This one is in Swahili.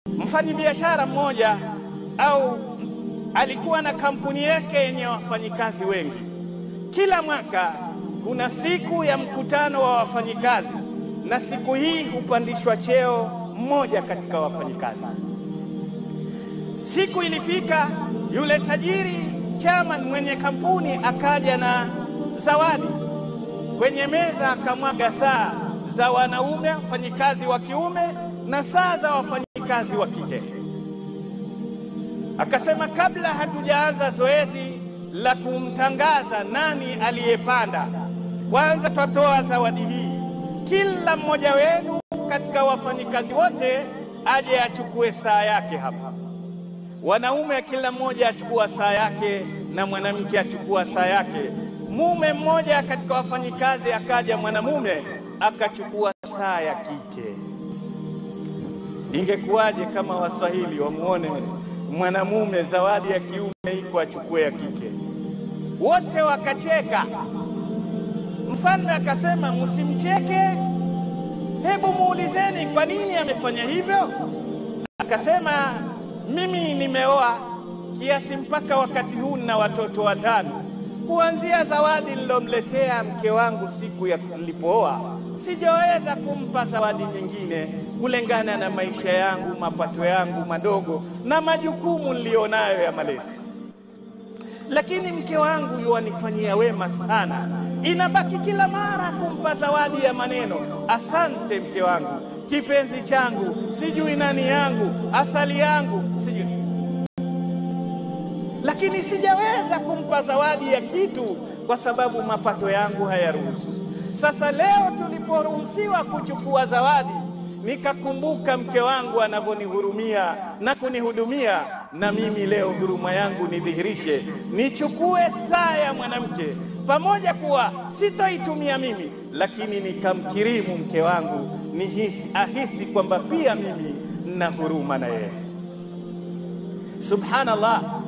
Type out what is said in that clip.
Mfanyabiashara mmoja au alikuwa na kampuni yake yenye wafanyikazi wengi. Kila mwaka kuna siku ya mkutano wa wafanyikazi, na siku hii hupandishwa cheo mmoja katika wafanyikazi. Siku ilifika, yule tajiri chairman mwenye kampuni akaja na zawadi. Kwenye meza akamwaga saa za wanaume wafanyikazi wa kiume na saa za wafanyikazi wa kike. Akasema, kabla hatujaanza zoezi la kumtangaza nani aliyepanda, kwanza tutatoa zawadi hii. Kila mmoja wenu katika wafanyikazi wote aje achukue saa yake hapa. Wanaume kila mmoja achukua saa yake na mwanamke achukua saa yake. Mume mmoja katika wafanyikazi akaja mwanamume akachukua saa ya kike. Ingekuwaje kama Waswahili wamuone mwanamume zawadi ya kiume iko achukue ya kike? Wote wakacheka. Mfalme akasema, msimcheke, hebu muulizeni kwa nini amefanya hivyo. Akasema, mimi nimeoa kiasi mpaka wakati huu na watoto 5. Kuanzia zawadi nilomletea mke wangu siku ya nilipooa, sijaweza kumpa zawadi nyingine kulingana na maisha yangu, mapato yangu madogo na majukumu nilionayo ya malezi. Lakini mke wangu yuanifanyia wema sana, inabaki kila mara kumpa zawadi ya maneno, asante mke wangu, kipenzi changu, sijui nani yangu, asali yangu, sijui. Lakini sijaweza kumpa zawadi ya kitu kwa sababu mapato yangu hayaruhusu. Sasa leo tuliporuhusiwa kuchukua zawadi, nikakumbuka mke wangu anavyonihurumia na kunihudumia, na mimi leo huruma yangu nidhihirishe, nichukue saa ya mwanamke, pamoja kuwa sitaitumia mimi, lakini nikamkirimu mke wangu, ahisi kwamba pia mimi nina huruma na yeye. Subhanallah.